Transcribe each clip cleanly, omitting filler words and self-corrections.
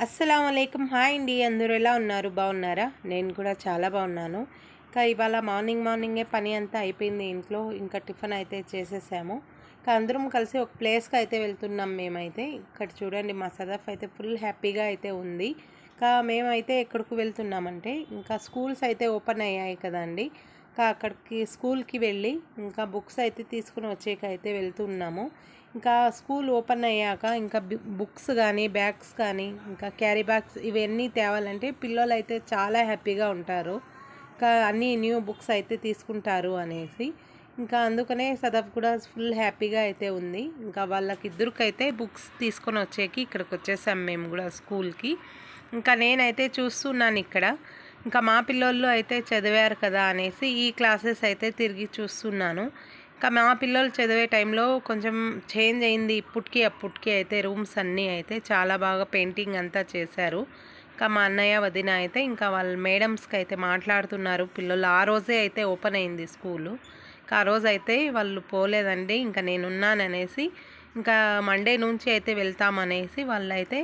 అస్సలాముఅలైకుం. Hi అండి, అందరూ ఎలా ఉన్నారు? బాగున్నారా? నేను కూడా చాలా బాగున్నాను. ఇంకా ఇవాళ మార్నింగే పని అంతా అయిపోయింది ఇంట్లో. ఇంకా టిఫిన్ అయితే చేసేసాము. ఇంకా అందరం కలిసి ఒక ప్లేస్కి అయితే వెళ్తున్నాం మేమైతే. ఇక్కడ చూడండి, మా సదఫ్ అయితే ఫుల్ హ్యాపీగా అయితే ఉంది. ఇంకా మేమైతే ఎక్కడికి వెళ్తున్నామంటే, ఇంకా స్కూల్స్ అయితే ఓపెన్ అయ్యాయి కదండి. ఇంకా అక్కడికి స్కూల్కి వెళ్ళి ఇంకా బుక్స్ అయితే తీసుకుని వచ్చేకైతే వెళ్తున్నాము. ఇంకా స్కూల్ ఓపెన్ అయ్యాక ఇంకా బుక్స్ కానీ, బ్యాగ్స్ కానీ, ఇంకా క్యారీ బ్యాగ్స్ ఇవన్నీ తేవాలంటే పిల్లలు అయితే చాలా హ్యాపీగా ఉంటారు. ఇంకా అన్నీ న్యూ బుక్స్ అయితే తీసుకుంటారు అనేసి ఇంకా అందుకనే సదఫ్ కూడా ఫుల్ హ్యాపీగా అయితే ఉంది. ఇంకా వాళ్ళకి ఇద్దరికైతే బుక్స్ తీసుకొని వచ్చేకి ఇక్కడికి వచ్చేసాం మేము కూడా స్కూల్కి. ఇంకా నేనైతే చూస్తున్నాను ఇక్కడ. ఇంకా మా పిల్లోళ్ళు అయితే చదివారు కదా అనేసి ఈ క్లాసెస్ అయితే తిరిగి చూస్తున్నాను. ఇంకా మా పిల్లలు చదివే టైంలో కొంచెం చేంజ్ అయింది. అప్పటికి అయితే రూమ్స్ అన్నీ అయితే చాలా బాగా పెయింటింగ్ అంతా చేశారు. ఇంకా మా అన్నయ్య వదిన అయితే ఇంకా వాళ్ళ మేడమ్స్కి అయితే మాట్లాడుతున్నారు పిల్లలు. ఆ రోజే అయితే ఓపెన్ అయింది స్కూలు. ఇంకా ఆ రోజు అయితే వాళ్ళు పోలేదండి, ఇంకా నేనున్నాననేసి ఇంకా మండే నుంచి అయితే వెళ్తామనేసి వాళ్ళైతే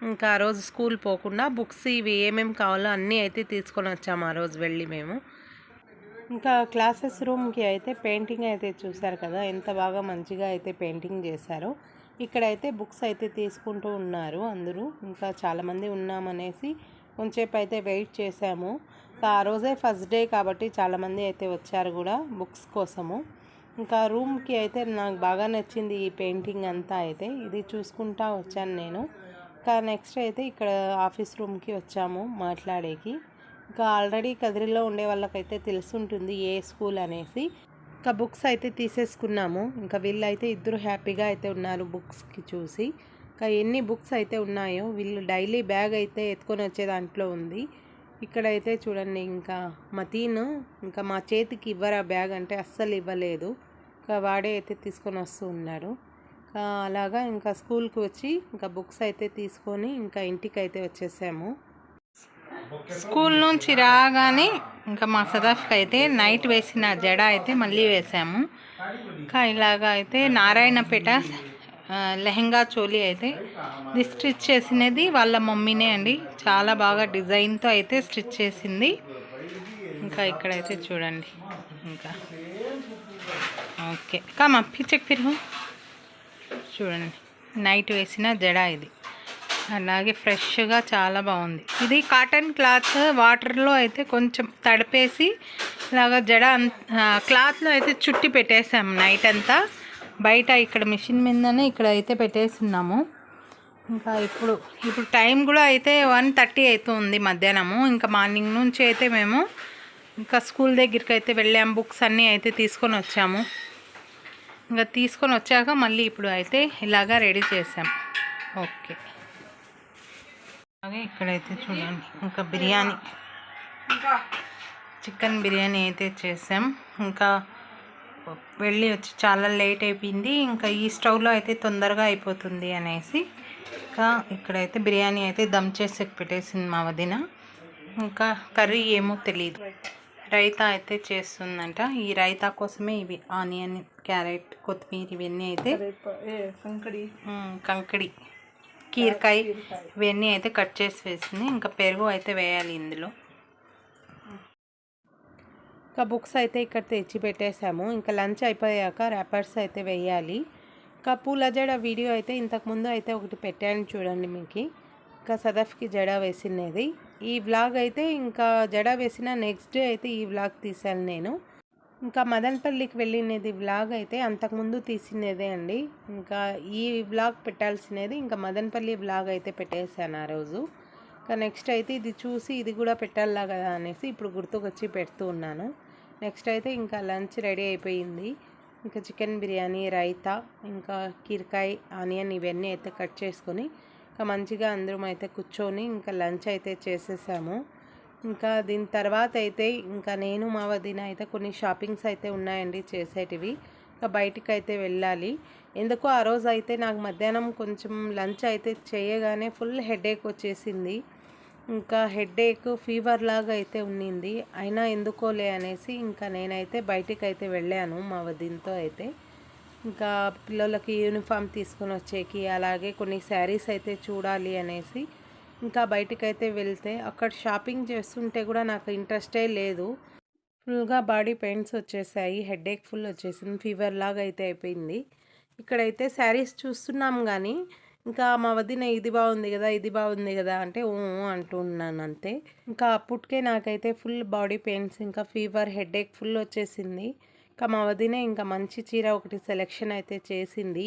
ఇంకా ఆ రోజు స్కూల్ పోకుండా బుక్స్ ఇవి ఏమేమి కావాలో అన్నీ అయితే తీసుకొని వచ్చాము ఆ రోజు వెళ్ళి మేము. ఇంకా క్లాసెస్ రూమ్కి అయితే పెయింటింగ్ అయితే చూశారు కదా, ఎంత బాగా మంచిగా అయితే పెయింటింగ్ చేశారో. ఇక్కడైతే బుక్స్ అయితే తీసుకుంటూ ఉన్నారు అందరూ. ఇంకా చాలామంది ఉన్నామనేసి కొంచెంసేపు అయితే వెయిట్ చేశాము. ఆ రోజే ఫస్ట్ డే కాబట్టి చాలామంది అయితే వచ్చారు కూడా బుక్స్ కోసము. ఇంకా రూమ్కి అయితే నాకు బాగా నచ్చింది ఈ పెయింటింగ్ అంతా అయితే. ఇది చూసుకుంటా వచ్చాను నేను. ఇంకా నెక్స్ట్ అయితే ఇక్కడ ఆఫీస్ రూమ్కి వచ్చాము మాట్లాడేకి. ఇంకా ఆల్రెడీ కదిరిలో ఉండే వాళ్ళకైతే తెలుసుంటుంది ఏ స్కూల్ అనేసి. ఇంకా బుక్స్ అయితే తీసేసుకున్నాము. ఇంకా వీళ్ళైతే ఇద్దరు హ్యాపీగా అయితే ఉన్నారు బుక్స్కి చూసి. ఇంకా ఎన్ని బుక్స్ అయితే ఉన్నాయో వీళ్ళు డైలీ బ్యాగ్ అయితే ఎత్తుకొని వచ్చే దాంట్లో ఉంది. ఇక్కడైతే చూడండి, ఇంకా మతీన్ ఇంకా మా చేతికి ఇవ్వరా బ్యాగ్ అంటే అస్సలు ఇవ్వలేదు. ఇంకా వాడే అయితే తీసుకొని వస్తూ ఉన్నాడు. అలాగా ఇంకా స్కూల్కి వచ్చి ఇంకా బుక్స్ అయితే తీసుకొని ఇంకా ఇంటికి అయితే వచ్చేసాము. స్కూల్ నుంచి రాగానే ఇంకా మా సదాఫ్కి అయితే నైట్ వేసిన జడ అయితే మళ్ళీ వేసాము. ఇంకా ఇలాగా అయితే నారాయణపేట లెహంగా చోలీ అయితే ఇది స్టిచ్ చేసినది వాళ్ళ మమ్మీనే అండి. చాలా బాగా డిజైన్తో అయితే స్టిచ్ చేసింది. ఇంకా ఇక్కడైతే చూడండి, ఇంకా ఓకే కామా పిచ్చక్ పిరుగు చూడండి, నైట్ వేసిన జడ ఇది. అలాగే ఫ్రెష్గా చాలా బాగుంది. ఇది కాటన్ క్లాత్ వాటర్లో అయితే కొంచెం తడిపేసి ఇలాగ జడ క్లాత్లో అయితే చుట్టి పెట్టేసాము నైట్ అంతా. బయట ఇక్కడ మిషన్ మీదనే ఇక్కడ అయితే పెట్టేస్తున్నాము. ఇంకా ఇప్పుడు టైం కూడా అయితే 1:30 అవుతుంది మధ్యాహ్నము. ఇంకా మార్నింగ్ నుంచి అయితే మేము ఇంకా స్కూల్ దగ్గరికి అయితే వెళ్ళాము. బుక్స్ అన్నీ అయితే తీసుకొని వచ్చాము. ఇంకా తీసుకొని వచ్చాక మళ్ళీ ఇప్పుడు అయితే ఇలాగా రెడీ చేసాం. ఓకే, అలాగే ఇక్కడైతే చూడండి, ఇంకా బిర్యానీ చికెన్ బిర్యానీ అయితే చేసాం. ఇంకా వెళ్ళి వచ్చి చాలా లేట్ అయిపోయింది. ఇంకా ఈ స్టవ్లో అయితే తొందరగా అయిపోతుంది అనేసి ఇంకా ఇక్కడైతే బిర్యానీ అయితే దమ్ చేసి పెట్టేసింది మా వదిన. ఇంకా కర్రీ ఏమో తెలియదు, రైతా అయితే చేస్తుందంట. ఈ రైతా కోసమే ఇవి ఆనియన్, క్యారెట్, కొత్తిమీర ఇవన్నీ అయితే కంకడి కీరకాయ ఇవన్నీ అయితే కట్ చేసి వేసింది. ఇంకా పెరుగు అయితే వేయాలి ఇందులో. ఇంకా బుక్స్ అయితే ఇక్కడ తెచ్చి పెట్టేశాము. ఇంకా లంచ్ అయిపోయాక ర్యాపర్స్ అయితే వేయాలి. ఇంకా పూల జడ వీడియో అయితే ఇంతకుముందు అయితే ఒకటి పెట్టాను చూడండి మీకు. ఇంకా సదఫ్కి జడ వేసినది ఈ వ్లాగ్ అయితే, ఇంకా జడ వేసిన నెక్స్ట్ డే అయితే ఈ వ్లాగ్ తీశాను నేను. ఇంకా మదనపల్లికి వెళ్ళినది వ్లాగ్ అయితే అంతకుముందు తీసినదే అండి. ఇంకా ఈ వ్లాగ్ పెట్టాల్సినది ఇంకా మదనపల్లి వ్లాగ్ అయితే పెట్టేశాను ఆ రోజు. ఇంకా నెక్స్ట్ అయితే ఇది చూసి ఇది కూడా పెట్టాలా కదా అనేసి ఇప్పుడు గుర్తుకొచ్చి పెడుతూ ఉన్నాను. నెక్స్ట్ అయితే ఇంకా లంచ్ రెడీ అయిపోయింది. ఇంకా చికెన్ బిర్యానీ, రైతా, ఇంకా కీరకాయ, ఆనియన్ ఇవన్నీ అయితే కట్ చేసుకొని ఇంకా మంచిగా అందరం అయితే కూర్చొని ఇంకా లంచ్ అయితే చేసేసాము. ఇంకా దీని తర్వాత అయితే ఇంకా నేను మా వదిన అయితే కొన్ని షాపింగ్స్ అయితే ఉన్నాయండి చేసేటివి. ఇంకా బయటికి అయితే వెళ్ళాలి. ఎందుకో ఆ రోజు అయితే నాకు మధ్యాహ్నం కొంచెం లంచ్ అయితే చేయగానే ఫుల్ హెడేక్ వచ్చేసింది. ఇంకా హెడేక్ ఫీవర్ లాగా అయితే ఉన్నింది. అయినా ఎందుకోలే అనేసి ఇంకా నేనైతే బయటికి అయితే వెళ్ళాను మా వదినతో అయితే. ఇంకా పిల్లలకి యూనిఫామ్ తీసుకొని వచ్చేకి, అలాగే కొన్ని శారీస్ అయితే చూడాలి అనేసి ఇంకా బయటికైతే వెళ్తే అక్కడ షాపింగ్ చేస్తుంటే కూడా నాకు ఇంట్రెస్టే లేదు. ఫుల్‌గా బాడీ పెయిన్స్ వచ్చేసాయి. హెడేక్ ఫుల్ వచ్చేసింది. ఫీవర్ లాగా అయితే అయిపోయింది. ఇక్కడైతే శారీస్ చూస్తున్నాం గానీ, ఇంకా మా వదిన ఇది బాగుంది గదా! ఇది బాగుంది గదా! అంటే అంటూ ఉన్నాను అంతే. ఇంకా అప్పటికే నాకైతే ఫుల్ బాడీ పెయిన్స్, ఇంకా ఫీవర్, హెడేక్ ఫుల్ వచ్చేసింది. ఇంకా మా వదిన ఇంకా మంచి చీర ఒకటి సెలెక్షన్ అయితే చేసింది.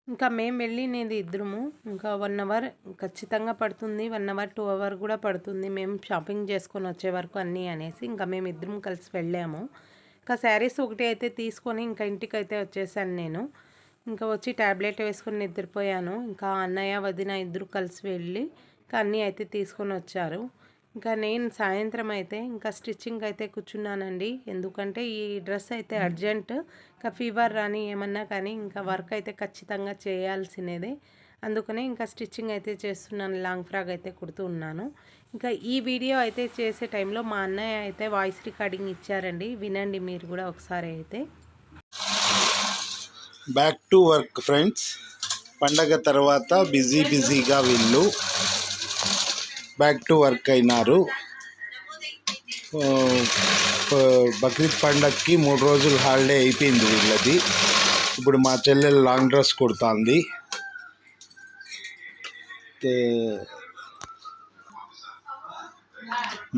ఇంకా మేము వెళ్ళినది ఇద్దరము. ఇంకా 1 అవర్ ఖచ్చితంగా పడుతుంది. 1 అవర్, 2 అవర్ కూడా పడుతుంది. మేము షాపింగ్ చేసుకొని వచ్చే వరకు అన్నీ అనేసి ఇంకా మేమిద్దరం కలిసి వెళ్ళాము. ఇంకా శారీస్ ఒకటి అయితే తీసుకొని ఇంకా ఇంటికైతే వచ్చేసాను నేను. ఇంకా వచ్చి టాబ్లెట్ వేసుకొని నిద్రపోయాను. ఇంకా అన్నయ్య, వదిన ఇద్దరు కలిసి వెళ్ళి ఇంకా అన్నీ అయితే తీసుకొని వచ్చారు. ఇంకా నేను సాయంత్రం అయితే ఇంకా స్టిచ్చింగ్ అయితే కూర్చున్నానండి. ఎందుకంటే ఈ డ్రెస్ అయితే అర్జెంట్. ఇంకా ఫీవర్ రాని ఏమన్నా కానీ ఇంకా వర్క్ అయితే ఖచ్చితంగా చేయాల్సినదే. అందుకనే ఇంకా స్టిచ్చింగ్ అయితే చేస్తున్నాను. లాంగ్ ఫ్రాక్ అయితే కుడుతూ ఉన్నాను. ఇంకా ఈ వీడియో అయితే చేసే టైంలో మా అన్నయ్య అయితే వాయిస్ రికార్డింగ్ ఇచ్చారండి. వినండి మీరు కూడా ఒకసారి అయితే. Back to work friends. పండగ తర్వాత బిజీగా వీళ్ళు బ్యాక్ టు వర్క్ అయినారు. బక్రీద్ పండగకి 3 రోజులు హాలిడే అయిపోయింది వీళ్ళది. ఇప్పుడు మా చెల్లెలు లాంగ్ డ్రెస్ కుడుతుంది.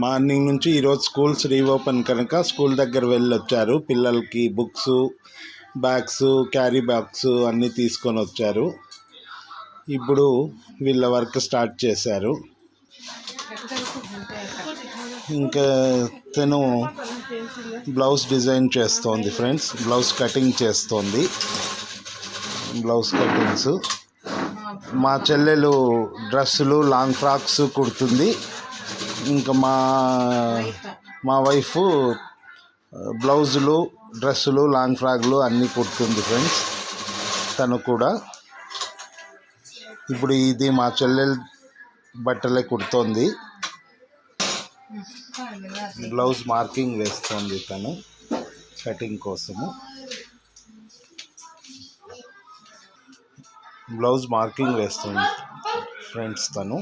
మార్నింగ్ నుంచి ఈరోజు స్కూల్స్ రీఓపెన్ కనుక స్కూల్ దగ్గర వెళ్ళొచ్చారు. పిల్లలకి బుక్స్, బ్యాగ్స్, క్యారీ బ్యాగ్స్ అన్నీ తీసుకొని వచ్చారు. ఇప్పుడు వీళ్ళ వర్క్ స్టార్ట్ చేశారు. ఇంకా తను బ్లౌజ్ డిజైన్ చేస్తోంది ఫ్రెండ్స్. బ్లౌజ్ కటింగ్ చేస్తోంది. Blouse cuttings. మా చెల్లెలు డ్రెస్సులు, లాంగ్ ఫ్రాక్స్ కుడుతుంది. ఇంకా మా వైఫ్ బ్లౌజులు, డ్రెస్సులు, లాంగ్ ఫ్రాక్లు అన్నీ కుడుతుంది ఫ్రెండ్స్. తను కూడా ఇప్పుడు ఇది మా చెల్లెలు బట్టలే కుడుతోంది. బ్లౌజ్ మార్కింగ్ వేస్తోంది తను కటింగ్ కోసము. బ్లౌజ్ మార్కింగ్ వేస్తుంది ఫ్రెండ్స్ తను.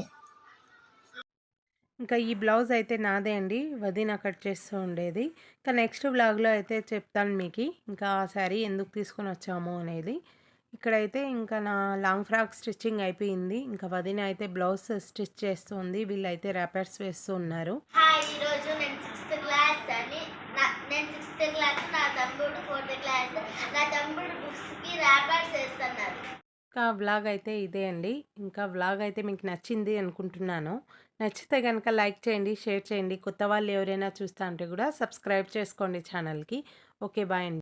ఇంకా ఈ బ్లౌజ్ అయితే నాదే అండి. వదిన కట్ చేస్తూ ఉండేది. ఇంకా నెక్స్ట్ వ్లాగ్లో అయితే చెప్తాను మీకు ఇంకా ఆ శారీ ఎందుకు తీసుకొని వచ్చాము అనేది. ఇక్కడైతే ఇంకా నా లాంగ్ ఫ్రాక్ స్టిచ్చింగ్ అయిపోయింది. ఇంకా వదిన అయితే బ్లౌజ్ స్టిచ్ చేస్తుంది. వీళ్ళైతే ర్యాపర్స్ వేస్తూ ఉన్నారు. ఈరోజు నేను 6th క్లాస్ అని నేను 6th క్లాస్, నా తమ్ముడు 4th క్లాస్. నా తమ్ముడు బుక్స్కి ర్యాపర్స్ వేస్తున్నారు. ఇంకా వ్లాగ్ అయితే ఇదే అండి. ఇంకా వ్లాగ్ అయితే మీకు నచ్చింది అనుకుంటున్నాను. నచ్చితే కనుక లైక్ చేయండి, షేర్ చేయండి. కొత్త వాళ్ళు ఎవరైనా చూస్తా ఉంటే కూడా సబ్స్క్రైబ్ చేసుకోండి ఛానల్కి. ఓకే, బాయ్ అండి.